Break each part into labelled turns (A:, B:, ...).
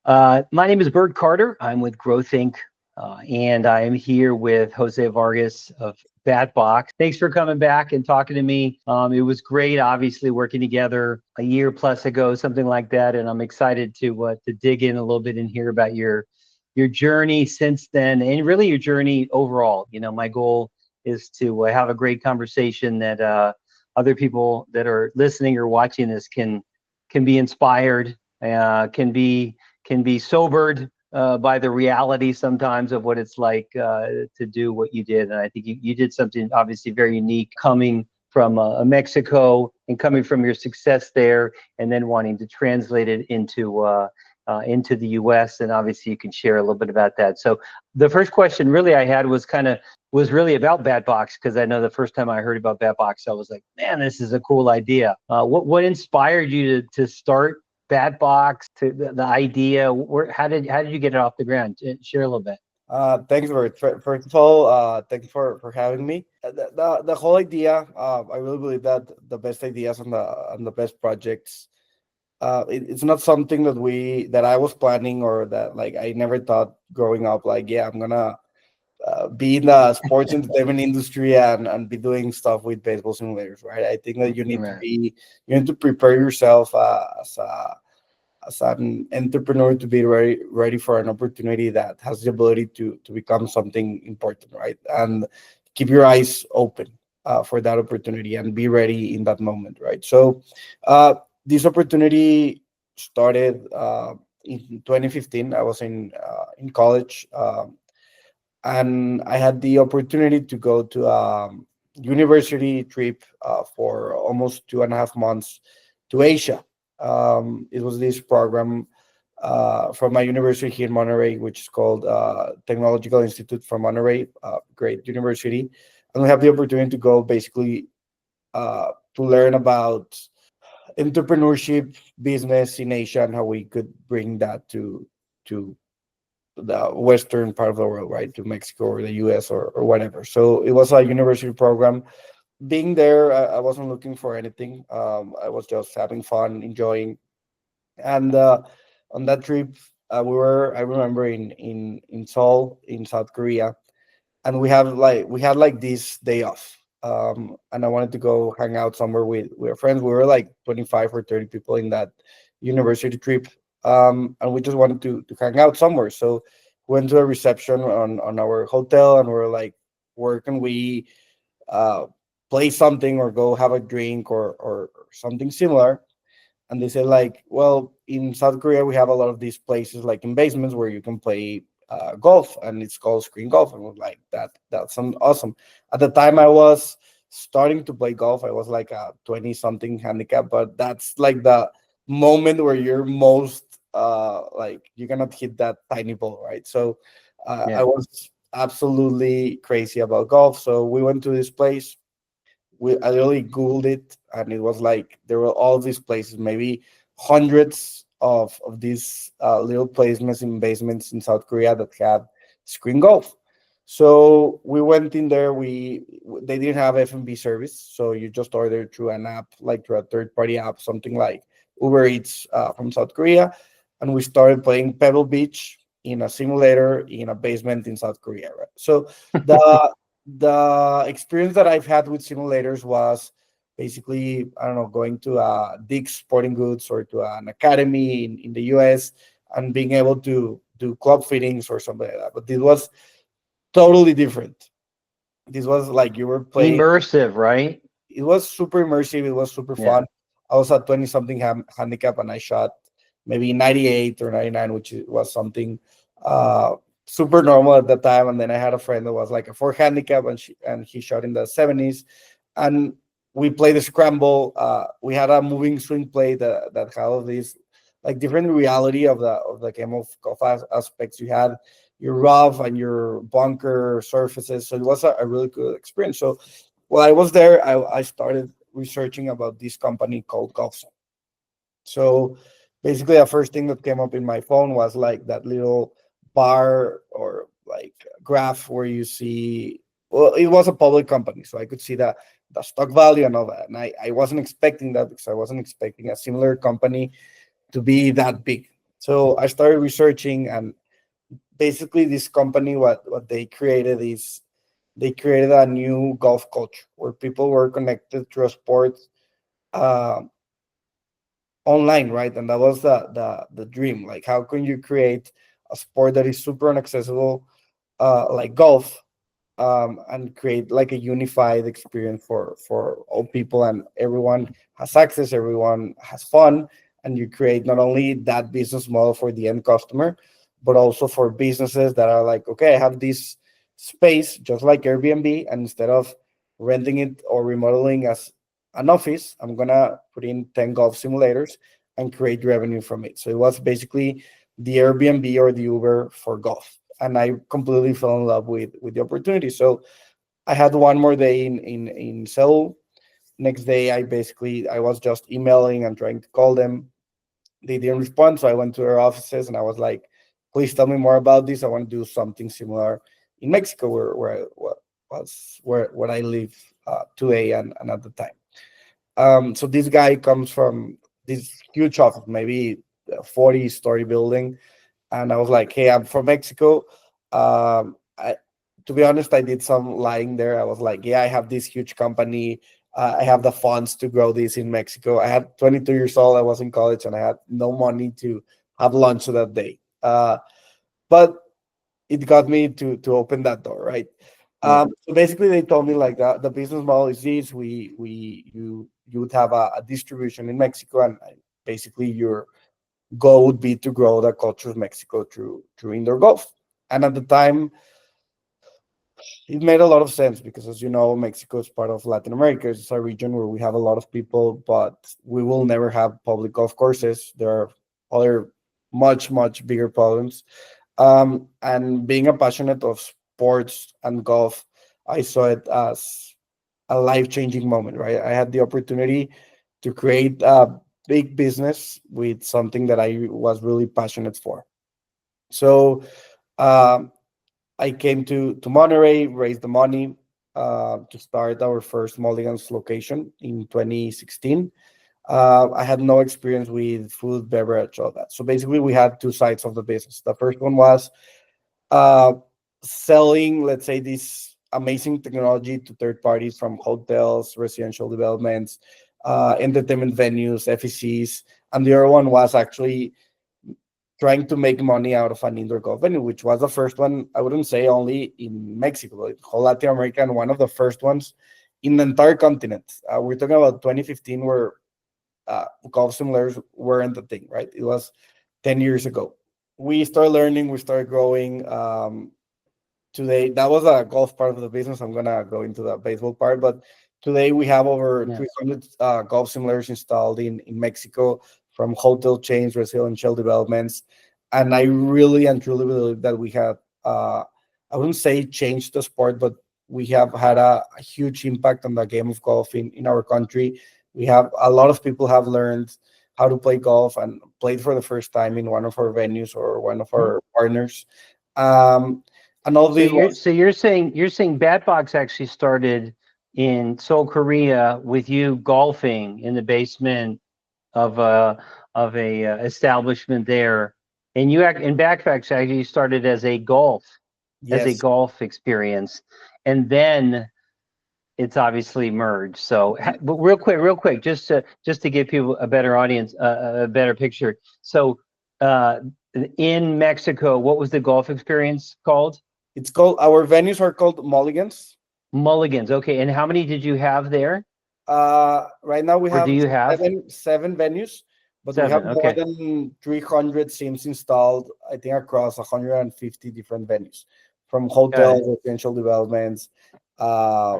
A: My name is Bert Carter. I'm with Growthink, and I am here with Jose Vargas of BatBox. Thanks for coming back and talking to me. It was great, obviously, working together a year plus ago, something like that. And I'm excited to dig in a little bit and hear about your journey since then, and really your journey overall. My goal is to have a great conversation that other people that are listening or watching this can be inspired, can be sobered by the reality sometimes of what it's like to do what you did. And I think you did something obviously very unique, coming from Mexico and coming from your success there, and then wanting to translate it into the U.S. And obviously you can share a little bit about that. So the first question really I had was really about BatBox, because I know the first time I heard about BatBox, I was like, man, this is a cool idea. What inspired you to start BatBox, to the idea? How did you get it off the ground? Share a little bit.
B: Thanks, Bert. First of all, thanks for having me. The whole idea, I really believe that the best ideas and the best projects, it's not something that I was planning, or that like I never thought growing up. Like, yeah, I'm gonna be in the sports entertainment industry and be doing stuff with baseball simulators, right? I think that
A: Right.
B: you need to prepare yourself as an entrepreneur to be ready for an opportunity that has the ability to become something important, right? And keep your eyes open for that opportunity and be ready in that moment, right? So this opportunity started in 2015. I was in college, and I had the opportunity to go to a university trip for almost 2.5 months to Asia. It was this program from my university here in Monterrey, which is called Technological Institute from Monterrey, great university. And we have the opportunity to go basically to learn about entrepreneurship, business in Asia, and how we could bring that to the western part of the world, right, to Mexico or the US, or whatever. So it was a university program. Being there, I wasn't looking for anything. I was just having fun, enjoying. And on that trip, I remember in Seoul, in South Korea, and we had like this day off. And I wanted to go hang out somewhere with our friends. We were like 25 or 30 people in that university trip. And we just wanted to hang out somewhere. So we went to a reception on our hotel, and we were like, where can we uh, play something or go have a drink, or something similar? And they said, like, well, in South Korea we have a lot of these places like in basements where you can play golf, and it's called screen golf. And we're like, that sounds awesome. At the time I was starting to play golf. I was like a 20 something handicap, but that's like the moment where you're most like you cannot hit that tiny ball, right? So I
A: Yeah.
B: was absolutely crazy about golf. So we went to this place. I literally googled it, and it was like there were all these places, maybe hundreds of these little placements in basements in South Korea that had screen golf. So we went in there. They didn't have F&B service, so you just order through an app, like through a third party app, something like Uber Eats from South Korea. And we started playing Pebble Beach in a simulator in a basement in South Korea, right? So the the experience that I've had with simulators was basically, I don't know, going to Dick's Sporting Goods or to an academy in the US, and being able to do club fittings or something like that. But this was totally different. This was like you were playing.
A: Immersive, right?
B: It was super immersive. It was super
A: Yeah.
B: fun. I was at 20 something handicap, and I shot maybe 98 or 99, which was something uh, super normal at the time. And then I had a friend that was like a four handicap, and he shot in the 70s. And we played the scramble. We had a moving swing play that had all these like different reality of the game of aspects. You had your rough and your bunker surfaces. So it was a really good experience. So while I was there, I started researching about this company called Golf. So basically, the first thing that came up in my phone was like that little bar or like graph where you see. Well, it was a public company, so I could see the stock value and all that. And I wasn't expecting that, because I wasn't expecting a similar company to be that big. So I started researching, and basically this company, what they created is they created a new golf culture where people were connected to a sport uh, online, right? And that was the dream. Like, how can you create a sport that is super inaccessible, like golf, and create like a unified experience for all people, and everyone has access, everyone has fun, and you create not only that business model for the end customer, but also for businesses that are like, okay, I have this space just like Airbnb, and instead of renting it or remodeling as an office, I'm gonna put in 10 golf simulators and create revenue from it. So it was basically the Airbnb or the Uber for golf, and I completely fell in love with the opportunity. So I had one more day in Seoul. Next day, I was just emailing and trying to call them. They didn't respond, so I went to their offices and I was like, "Please tell me more about this. I want to do something similar in Mexico, where I live today and at the time." So this guy comes from this huge office, maybe a 40-story building, and I was like, "Hey, I'm from Mexico." To be honest, I did some lying there. I was like, "Yeah, I have this huge company. I have the funds to grow this in Mexico." I had 22 years old. I was in college, and I had no money to have lunch that day. But it got me to open that door, right?
A: Yeah.
B: So basically, they told me like the business model is this: you would have a distribution in Mexico, and basically your goal would be to grow the culture of Mexico through indoor golf. And at the time, it made a lot of sense because, as you know, Mexico is part of Latin America. It's a region where we have a lot of people, but we will never have public golf courses. There are other much bigger problems. And being a passionate of sports and golf, I saw it as a life-changing moment, right? I had the opportunity to create a big business with something that I was really passionate for. So um, I came to Monterey, raised the money to start our first Mulligan's location in 2016. I had no experience with food, beverage, all that. So basically, we had two sides of the business. The first one was uh, selling, let's say, this amazing technology to third parties from hotels, residential developments, entertainment venues, FECs. And the other one was actually trying to make money out of an indoor golf venue, which was the first one, I wouldn't say only in Mexico, but whole Latin America, and one of the first ones in the entire continent. We're talking about 2015, where golf simulators weren't the thing, right? It was 10 years ago. We started learning, we started growing. Today, that was a golf part of the business. I'm gonna go into the baseball part, but today we have over
A: Yeah.
B: 300 golf simulators installed in Mexico, from hotel chains, residential developments, and I really and truly believe that we have, I wouldn't say changed the sport, but we have had a huge impact on the game of golf in our country. We have a lot of people have learned how to play golf and played for the first time in one of our venues or one of
A: Mhm.
B: our partners. Um, and all
A: So
B: this
A: you're
B: was
A: so you're saying BatBox actually started in Seoul, Korea, with you golfing in the basement of a establishment there, and and BatBox actually started as a
B: yes.
A: golf experience, and then it's obviously merged. So, but real quick, just to give people a better audience, a better picture. So, uh, in Mexico, what was the golf experience called?
B: It's called, our venues are called Mulligans.
A: Mulligans. Okay, and how many did you have there,
B: Right now we
A: or do
B: have
A: you have?
B: seven venues, but we have
A: Seven.
B: more
A: Okay.
B: than 300 sims installed, I think, across 150 different venues, from
A: Got
B: hotels,
A: it.
B: residential developments, uh,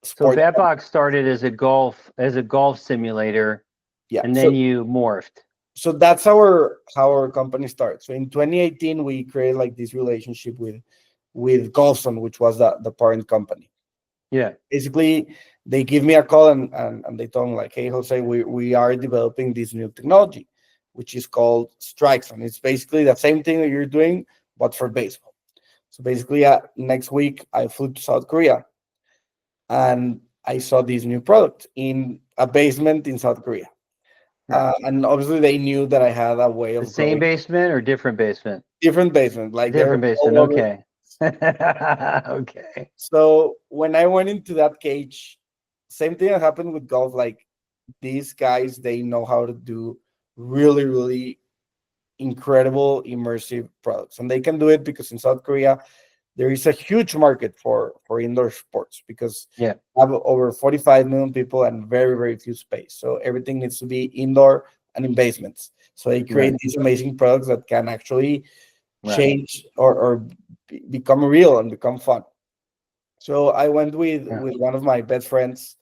A: So
B: sports.
A: BatBox started as a golf simulator,
B: Yeah.
A: and
B: So
A: then you morphed.
B: that's how our company starts. So in 2018, we created like this relationship with Golfson, which was the parent company.
A: Yeah.
B: Basically, they give me a call, and they told me like, "Hey, Jose, we are developing this new technology, which is called strikes, and it's basically the same thing that you're doing, but for baseball." So basically, next week I flew to South Korea, and I saw this new product in a basement in South Korea.
A: Right.
B: And obviously they knew that I had a way
A: The
B: of
A: same
B: growing.
A: basement or different basement?
B: Different basement, like they're
A: Different basement.
B: all over.
A: Okay. Okay.
B: So when I went into that cage, same thing that happened with golf. Like these guys, they know how to do really, really incredible immersive products, and they can do it because in South Korea there is a huge market for indoor sports because
A: Yeah.
B: we have over 45 million people and very, very few space. So everything needs to be indoor and in basements. So they create
A: Right.
B: these amazing products that can actually
A: Right.
B: change or become real and become fun. So I went
A: Yeah.
B: with one of my best friends,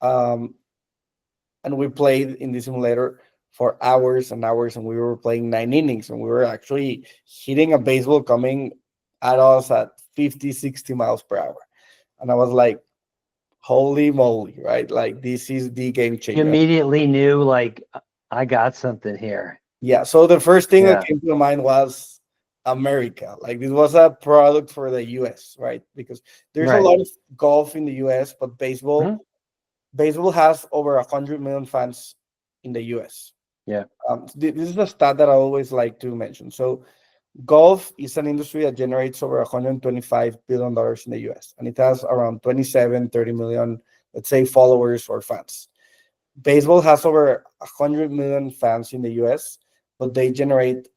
B: um, and we played in the simulator for hours and hours, and we were playing 9 innings, and we were actually hitting a baseball coming at us at 50, 60 miles per hour. And I was like, holy moly, right? Like this is the game
A: You
B: changer.
A: immediately knew, like, I got something here.
B: Yeah. So the first thing that
A: Yeah.
B: came to mind was America. Like this was a product for the US, right? Because there's a
A: Right.
B: lot of golf in the US, but
A: Mhm.
B: baseball has over 100 million fans in the US.
A: Yeah.
B: This is a stat that I always like to mention. So golf is an industry that generates over $125 billion in the US, and it has around 27, 30 million, let's say, followers or fans. Baseball has over 100 million fans in the US, but they generate,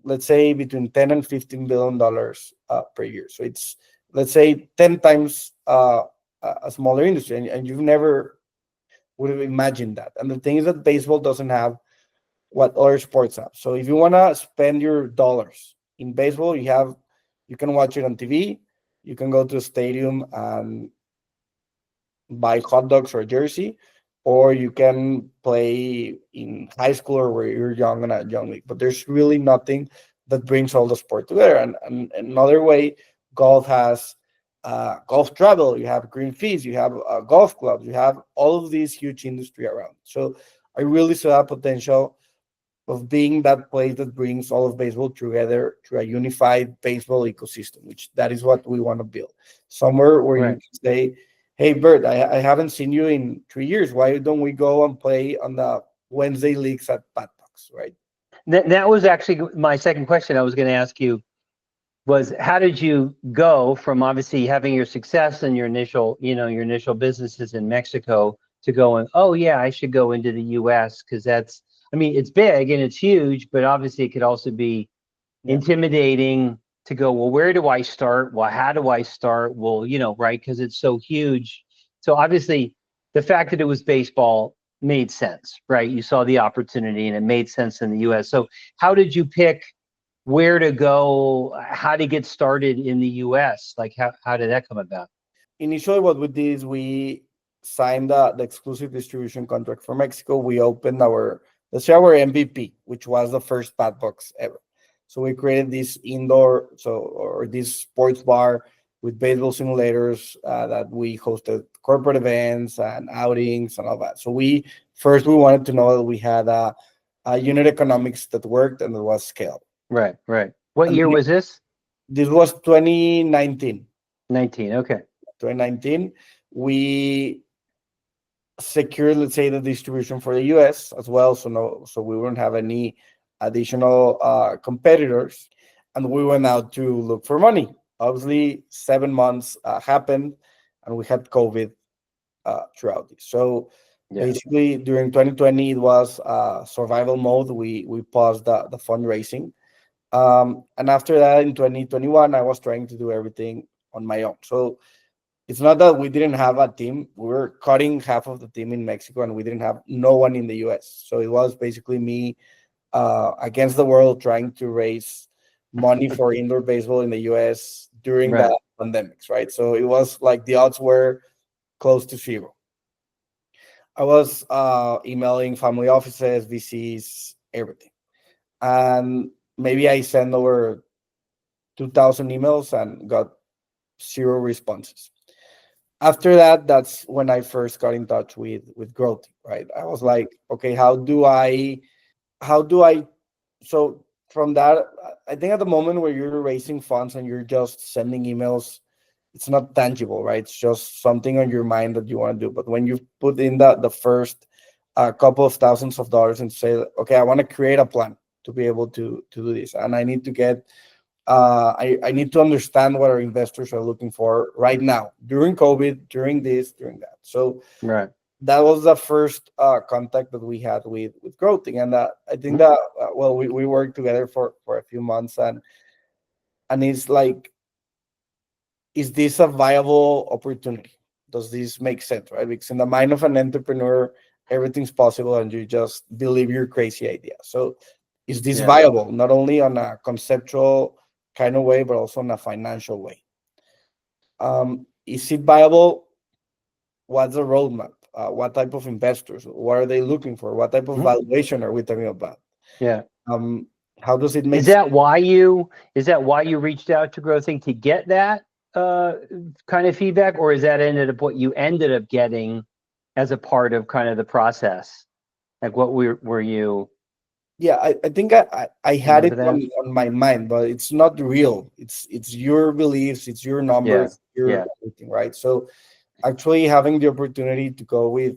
B: let's say, between 10 and $15 billion per year. So it's, let's say, 10 times a smaller industry, and you've never would have imagined that. And the thing is that baseball doesn't have what other sports have. So if you want to spend your dollars in baseball, you can watch it on TV, you can go to a stadium and buy hot dogs or a jersey, or you can play in high school or where you're young and a young league. But there's really nothing that brings all the sport together. And another way, golf has golf travel, you have green fees, you have golf clubs, you have all of these huge industry around. So I really saw that potential of being that place that brings all of baseball together through a unified baseball ecosystem, which that is what we want to build. Somewhere where you
A: Right.
B: can say, hey, Bert, I haven't seen you in 3 years. Why don't we go and play on the Wednesday leagues at BatBox, right?
A: That was actually my second question I was going to ask you was how did you go from obviously having your success and your initial businesses in Mexico to going, oh yeah, I should go into the US because that's, I mean, it's big and it's huge, but obviously it could also be
B: Yeah.
A: intimidating to go, well, where do I start? Well, how do I start? Well, right, because it's so huge. So obviously the fact that it was baseball made sense, right? You saw the opportunity and it made sense in the US. So how did you pick where to go, how to get started in the US? Like how did that come about?
B: Initially, what we did is we signed the exclusive distribution contract for Mexico. We opened let's say our MVP, which was the first BatBox ever. So we created this indoor, or this sports bar with baseball simulators that we hosted corporate events and outings and all that. So we wanted to know that we had a unit economics that worked and that was scaled.
A: Right, right. What
B: And
A: year was this?
B: this was 2019.
A: 19. Okay.
B: 2019, we secured, let's say, the distribution for the US as well. So we wouldn't have any additional competitors. And we went out to look for money. Obviously, 7 months happened, and we had COVID throughout this. So
A: Yeah.
B: basically, during 2020, it was survival mode. We paused the fundraising. And after that, in 2021, I was trying to do everything on my own. So it's not that we didn't have a team. We were cutting half of the team in Mexico, and we didn't have no one in the US. So it was basically me against the world trying to raise money for indoor baseball in the US during
A: Right.
B: the pandemics, right? So it was like the odds were close to zero. I was emailing family offices, VCs, everything. And maybe I sent over 2,000 emails and got zero responses. After that, that's when I first got in touch with Growthink, right? I was like, okay, how do I so from that, I think at the moment where you're raising funds and you're just sending emails, it's not tangible, right? It's just something on your mind that you want to do. But when you put in the first a couple of thousands of dollars and say, okay, I want to create a plan to be able to do this, and I need to get I need to understand what our investors are looking for right now, during COVID, during this, during that. So
A: Right.
B: that was the first contact that we had with Growthink, and I think
A: Mhm.
B: that well, we worked together for a few months, and it's like, is this a viable opportunity? Does this make sense, right? Because in the mind of an entrepreneur, everything's possible, and you just believe your crazy idea. So, is this
A: Yeah.
B: viable, not only on a conceptual kind of way, but also in a financial way? Is it viable? What's the roadmap? What type of investors? What are they looking for? What type of
A: Mhm.
B: valuation are we talking about?
A: Yeah.
B: Um, how does it make
A: Is
B: sense?
A: that why you reached out to Growthink to get that uh, kind of feedback, or is that ended up what you ended up getting as a part of kind of the process? Like, what were you
B: Yeah, I think I had it
A: remember that?
B: on my mind, but it's not real. It's your beliefs, it's your
A: Yeah.
B: numbers, your
A: Yeah.
B: everything, right? So actually having the opportunity to go with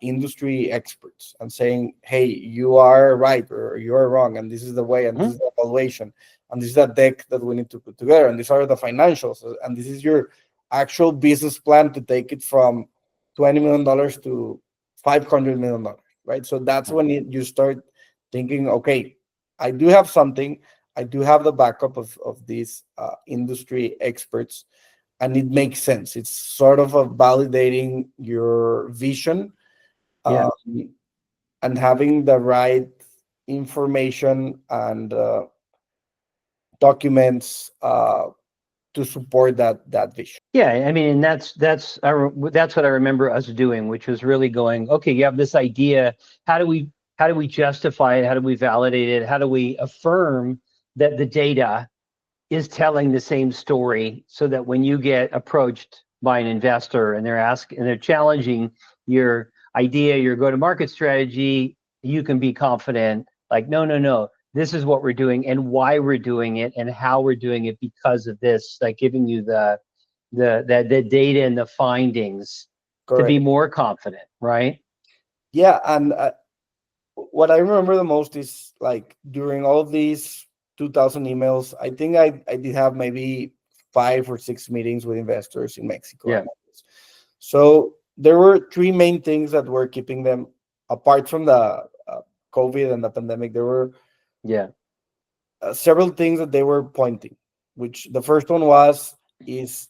B: industry experts and saying, hey, you are right or you are wrong, and this is the way, and this
A: Mhm.
B: is the evaluation, and this is the deck that we need to put together, and these are the financials, and this is your actual business plan to take it from $20 million to $500 million, right? So that's when you start thinking, okay, I do have something, I do have the backup of these industry experts, and it makes sense. It's sort of a validating your vision,
A: Yeah.
B: um, and having the right information and documents to support that vision.
A: Yeah, I mean, and that's what I remember us doing, which was really going, okay, you have this idea. How do we justify it? How do we validate it? How do we affirm that the data is telling the same story, so that when you get approached by an investor and they're challenging your idea, your go-to-market strategy, you can be confident, like, no, no, no, this is what we're doing and why we're doing it and how we're doing it because of this, like giving you the data and the findings to be
B: Correct.
A: more confident, right?
B: Yeah, and what I remember the most is like during all of these 2,000 emails, I think I did have maybe 5 or 6 meetings with investors in Mexico.
A: Yeah.
B: So there were three main things that were keeping them apart from the COVID and the pandemic. There were
A: Yeah.
B: several things that they were pointing, which the first one is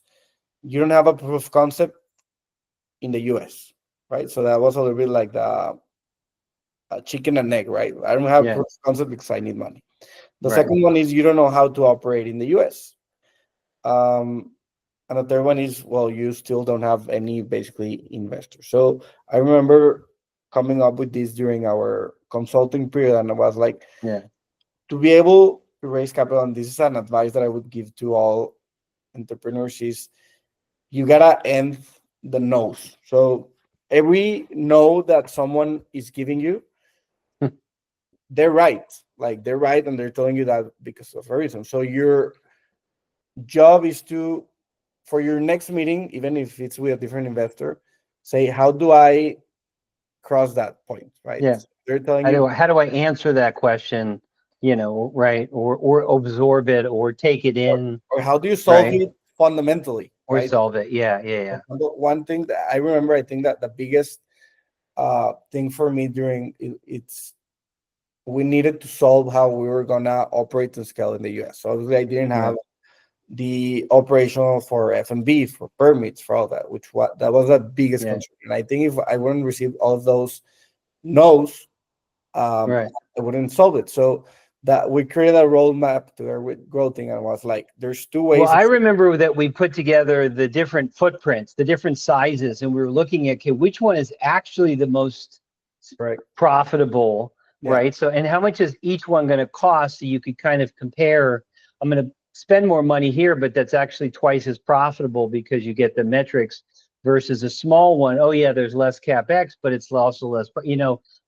B: you don't have a proof of concept in the US, right? So that was a little bit like the chicken and egg, right? I don't have
A: Yeah.
B: proof of concept because I need money. The
A: Right.
B: second one is you don't know how to operate in the US. Um, and the third one is, well, you still don't have any basically investors. So I remember coming up with this during our consulting period, and I was like,
A: Yeah.
B: to be able to raise capital, and this is an advice that I would give to all entrepreneurs, is you gotta end the no's. So every no that someone is giving you, they're right. Like they're right, and they're telling you that because of a reason. So your job is to, for your next meeting, even if it's with a different investor, say, how do I cross that point, right?
A: Yeah.
B: They're telling you,
A: How do I answer that question? Right, or absorb it, or take it in,
B: or how do you solve
A: right,
B: it fundamentally,
A: or
B: right?
A: solve it. Yeah, yeah,
B: For
A: yeah,
B: example, one thing that I remember, I think that the biggest thing for me during it's we needed to solve how we were gonna operate and scale in the US. So obviously I didn't
A: yeah,
B: have the operational for F&B, for permits, for all that, that was the biggest
A: yeah.
B: concern. And I think if I wouldn't receive all of those no's,
A: Right.
B: I wouldn't solve it. So that we created a roadmap together with Growthing, and was like, there's two
A: Well,
B: ways of
A: I remember that we put together the different footprints, the different sizes, and we were looking at, okay, which one is actually the most
B: right.
A: profitable,
B: Yeah,
A: right? So, and how much is each one going to cost? So you could kind of compare. I'm going to spend more money here, but that's actually twice as profitable because you get the metrics, versus a small one. Oh yeah, there's less capex, but it's also less. But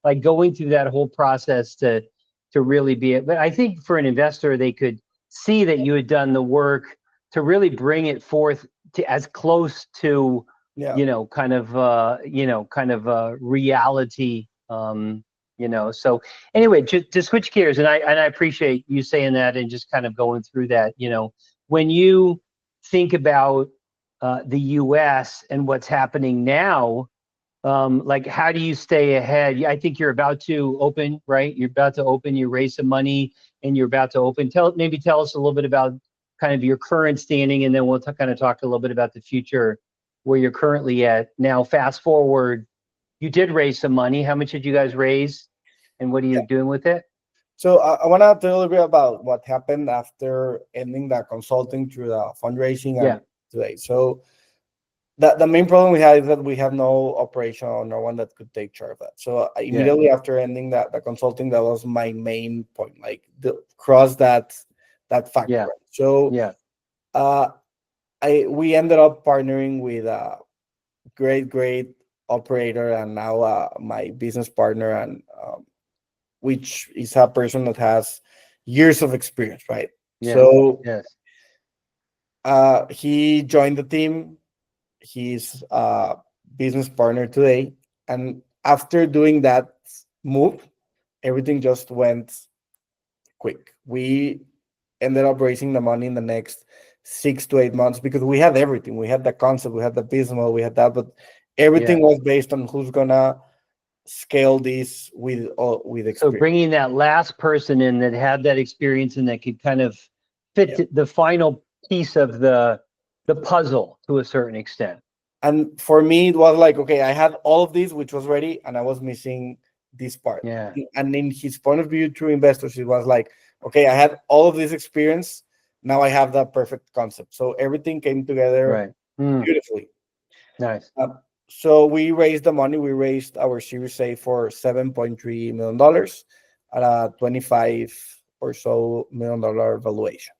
A: like going through that whole process to really be it. But I think for an investor, they could see that you had done the work to really bring it forth to as close to
B: yeah,
A: kind of reality So anyway, just to switch gears, and I appreciate you saying that and just kind of going through that. When you think about the U.S. and what's happening now, like how do you stay ahead? I think you're about to open, right? You're about to open. You raise some money, and you're about to open. Tell us a little bit about kind of your current standing, and then we'll kind of talk a little bit about the future, where you're currently at now. Fast forward, you did raise some money. How much did you guys raise, and what are you doing with it?
B: So I want to tell a little bit about what happened after ending the consulting through the fundraising and today. So the main problem we had is that we have no operation or no one that could take care of that. So immediately after ending the consulting, that was my main point, like cross that factor.
A: Yeah.
B: So we ended up partnering with a great operator, and now my business partner, and which is a person that has years of experience, right?
A: Yeah.
B: So
A: yes.
B: He joined the team. He's a business partner today. And after doing that move, everything just went quick. We ended up raising the money in the next 6 to 8 months because we had everything. We had the concept, we had the business model, we had that, but everything was based on who's gonna scale this with experience.
A: So bringing that last person in that had that experience and that could kind of fit the final piece of the puzzle to a certain extent.
B: And for me, it was like, okay, I had all of this, which was ready, and I was missing this part.
A: Yeah.
B: And in his point of view, through investors, it was like, okay, I had all of this experience. Now I have the perfect concept. So everything came together beautifully.
A: Nice.
B: So we raised the money. We raised our Series A for $7.3 million at a $25 million valuation.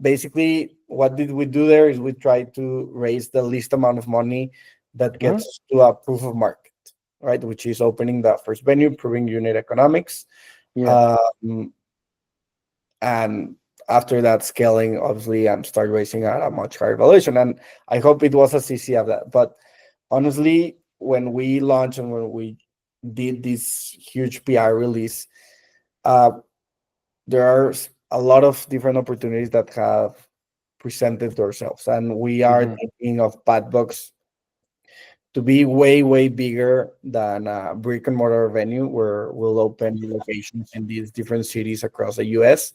B: Basically, what did we do there is we tried to raise the least amount of money that gets us to a proof of market, right? Which is opening the first venue, proving unit economics. And after that, scaling, obviously, and start raising at a much higher valuation. And I hope it was as easy as that. But honestly, when we launched and when we did this huge PR release, there are a lot of different opportunities that have presented to ourselves. And we are thinking of BatBox to be way bigger than a brick and mortar venue, where we'll open locations in these different cities across the US.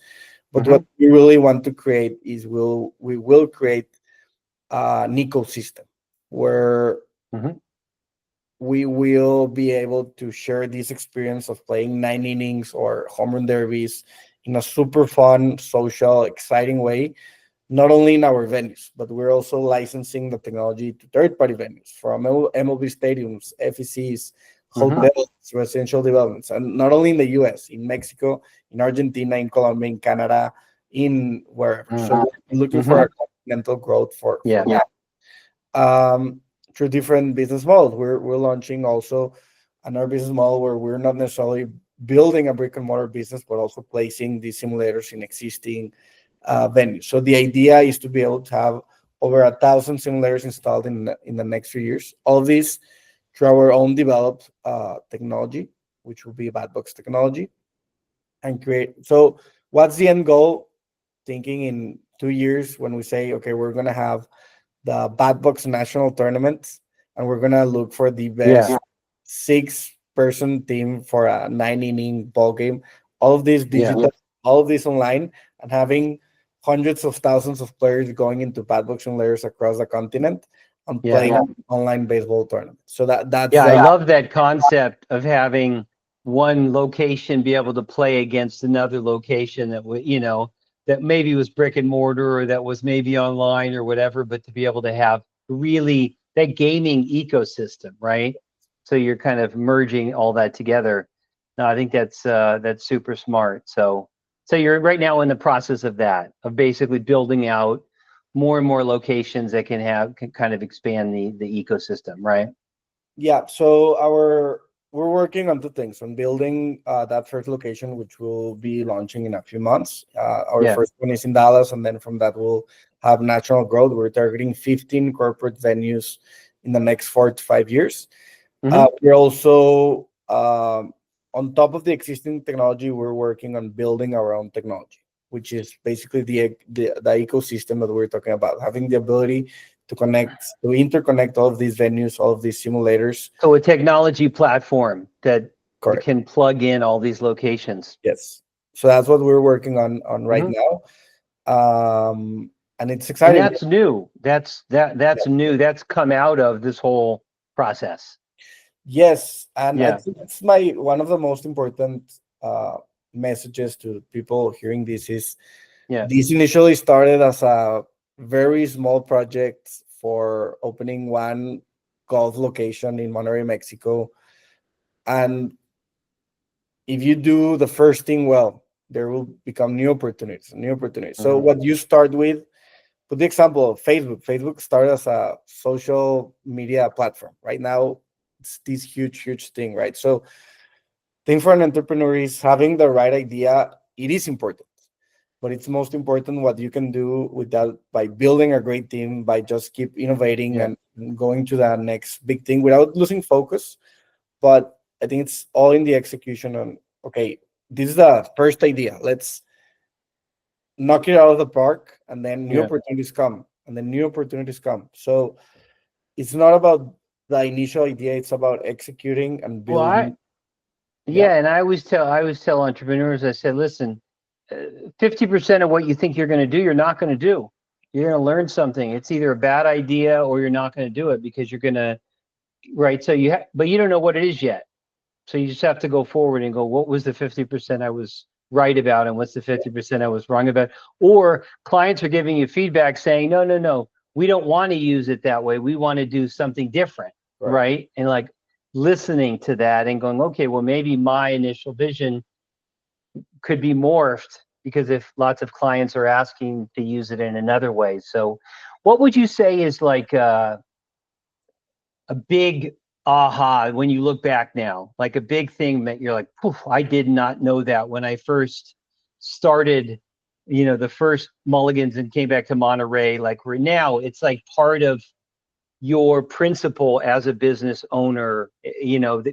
B: But what we really want to create is we will create an ecosystem where we will be able to share this experience of playing 9 innings or home run derbies in a super fun, social, exciting way, not only in our venues, but we're also licensing the technology to third-party venues from MLB stadiums, FECs, hotels, residential developments, and not only in the US, in Mexico, in Argentina, in Colombia, in Canada, in wherever. So we're looking for a continental growth for that. Through different business models. We're launching also another business model where we're not necessarily building a brick and mortar business, but also placing these simulators in existing venues. So the idea is to be able to have over 1,000 simulators installed in the next few years. All of this through our own developed technology, which will be BatBox technology, and create. So what's the end goal? Thinking in 2 years when we say, okay, we're going to have the BatBox national tournament, and we're going to look for the best 6-person team for a 9-inning ball game. All of this digital, all of this online, and having hundreds of thousands of players going into BatBox simulators across the continent and playing online baseball tournament. So that's
A: I love that concept of having one location be able to play against another location that that maybe was brick and mortar or that was maybe online or whatever, but to be able to have really that gaming ecosystem, right? So you're kind of merging all that together. No, I think that's super smart. So you're right now in the process of basically building out more and more locations that can kind of expand the ecosystem, right?
B: Yeah. So we're working on 2 things: on building that first location, which will be launching in a few months. Our first one is in Dallas, and then from that we'll have national growth. We're targeting 15 corporate venues in the next 4 to 5 years. We're also um, on top of the existing technology, we're working on building our own technology, which is basically the ecosystem that we're talking about, having the ability to interconnect all of these venues, all of these simulators.
A: So a technology platform that
B: Correct.
A: can plug in all these locations.
B: Yes. So that's what we're working on right
A: Mhm.
B: now. And it's
A: And
B: exciting.
A: that's new. That's new. That's come out of this whole process.
B: Yes, and I
A: Yeah.
B: think it's my one of the most important uh, messages to people hearing this is
A: Yeah.
B: this initially started as a very small project for opening one golf location in Monterrey, Mexico. And if you do the first thing well, there will become new opportunities, new opportunities. So
A: Mhm.
B: what you start with the example of Facebook. Facebook started as a social media platform. Right now, it's this huge, huge thing, right? So, thing for an entrepreneur is having the right idea. It is important, but it's most important what you can do with that by building a great team, by just keep innovating
A: Yeah.
B: and going to the next big thing without losing focus. But I think it's all in the execution on, okay, this is the first idea. Let's knock it out of the park, and then new
A: Yeah.
B: opportunities come, and then new opportunities come. So it's not about the initial idea, it's about executing and
A: Well,
B: building. Yeah,
A: yeah, and I always tell entrepreneurs, I said, listen, 50% of what you think you're going to do, you're not going to do. You're going to learn something. It's either a bad idea or you're not going to do it because you're going to, right? So but you don't know what it is yet. So you just have to go forward and go, what was the 50% I was right about and what's the 50% I was wrong about? Or clients are giving you feedback saying, no, no, no, we don't want to use it that way. We want to do something different,
B: right.
A: right? And like listening to that and going, okay, well, maybe my initial vision could be morphed because if lots of clients are asking to use it in another way. So what would you say is like a big aha when you look back now, like a big thing that you're like, poof, I did not know that when I first started, the first Mulligans and came back to Monterey, like we're now, it's like part of your principle as a business owner,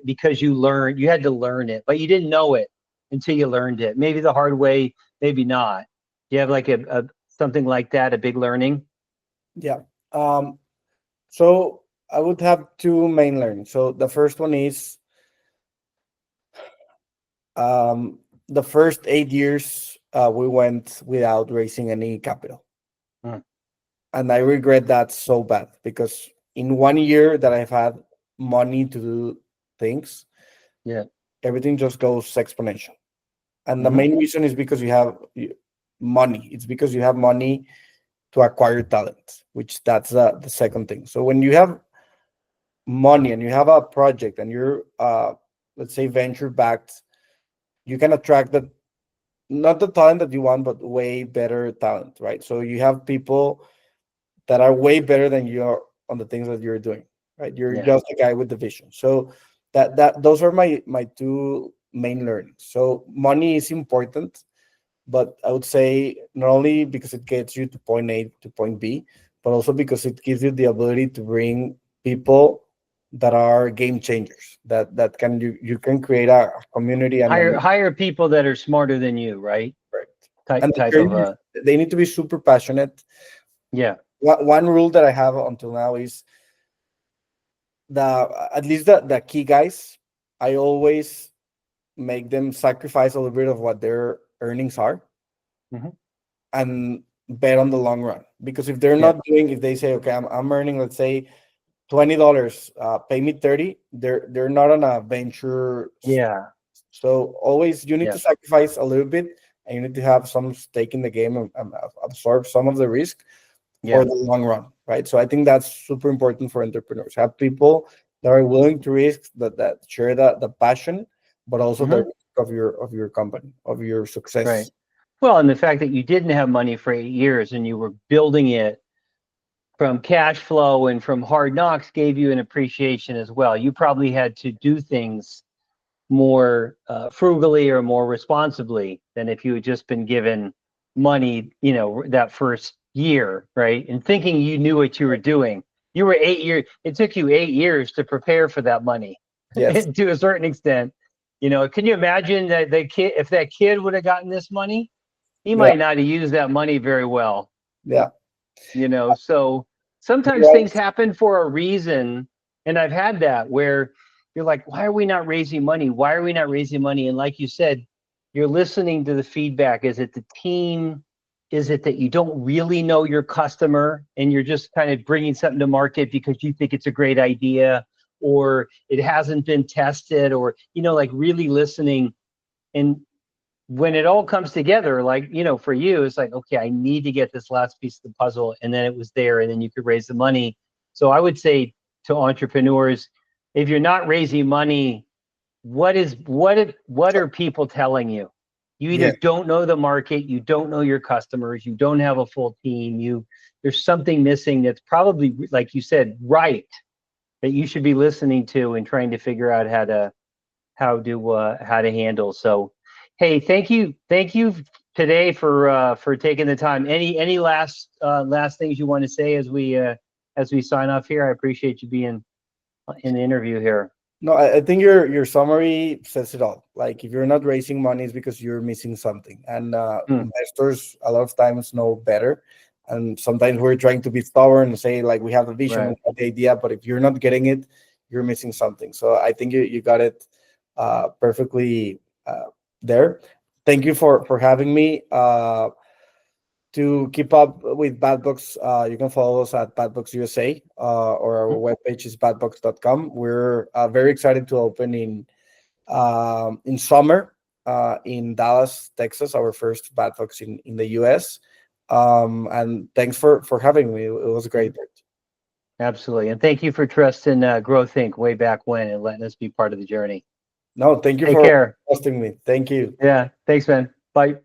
A: because you had to learn it, but you didn't know it until you learned it. Maybe the hard way, maybe not. You have like a something like that, a big learning.
B: Yeah. Um, so I would have two main learnings. So the first one is um, the first 8 years we went without raising any capital.
A: Mm,
B: And I regret that so bad because in 1 year that I've had money to do things,
A: yeah.
B: everything just goes exponential. And the
A: Hmm.
B: main reason is because you have money. It's because you have money to acquire talent, which that's the second thing. So when you have money and you have a project and you're let's say venture backed, you can attract the not the talent that you want, but way better talent, right? So you have people that are way better than you are on the things that you're doing, right? You're
A: Yeah.
B: just a guy with the vision. So that those are my two main learnings. So money is important, but I would say not only because it gets you to point A to point B, but also because it gives you the ability to bring people that are game changers. That can you can create a community and
A: Hire people that are smarter than you, right?
B: and
A: Type
B: the
A: type of
B: creators, they need to be super passionate.
A: yeah.
B: One rule that I have until now is the at least the key guys. I always make them sacrifice a little bit of what their earnings are
A: Hmm.
B: and bet on the long run. Because if they're
A: Yeah.
B: not doing, if they say, okay, I'm earning, let's say $20, pay me 30, they're not on a venture.
A: Yeah.
B: So always you need
A: Yeah.
B: to sacrifice a little bit and you need to have some stake in the game and absorb some of the risk for
A: Yeah.
B: the long run, right? So I think that's super important for entrepreneurs. Have people that are willing to risk that share the passion, but also the
A: Hmm.
B: risk of your company, of your
A: Right.
B: success.
A: Well, and the fact that you didn't have money for 8 years and you were building it from cash flow and from hard knocks gave you an appreciation as well. You probably had to do things more frugally or more responsibly than if you had just been given money, that first year, right? And thinking you knew what you were doing. You were 8 years, it took you 8 years to prepare for that money.
B: Yes.
A: to a certain extent. Can you imagine that if that kid would have gotten this money, he
B: Yeah.
A: might not have used that money very well.
B: Yeah.
A: So sometimes
B: You're right.
A: things happen for a reason. And I've had that where you're like, why are we not raising money? Why are we not raising money? And like you said, you're listening to the feedback. Is it the team? Is it that you don't really know your customer and you're just kind of bringing something to market because you think it's a great idea, or it hasn't been tested, or, like really listening? And when it all comes together, like, for you, it's like, okay, I need to get this last piece of the puzzle. And then it was there, and then you could raise the money. So I would say to entrepreneurs, if you're not raising money, what are people telling you? You either
B: Yeah.
A: don't know the market, you don't know your customers, you don't have a full team, there's something missing that's probably, like you said, right, that you should be listening to and trying to figure out how to handle. So, hey, thank you today for taking the time. Any last things you want to say as we sign off here? I appreciate you being in the interview here.
B: No, I think your summary says it all. Like, if you're not raising money, it's because you're missing something. And investors a lot of times know better. And sometimes we're trying to be stubborn and say, like, we have the vision,
A: Right.
B: we have the idea, but if you're not getting it, you're missing something. So I think you got it perfectly there. Thank you for having me. To keep up with BatBox, you can follow us at BatBox USA, or our webpage is batbox.com. We're very excited to open in summer in Dallas, Texas, our first BatBox in the US. And thanks for having me. It was great.
A: Absolutely. And thank you for trusting Growthink way back when and letting us be part of the journey.
B: No, thank you
A: Take
B: for
A: care.
B: hosting me. Thank you.
A: Yeah. Thanks, man. Bye.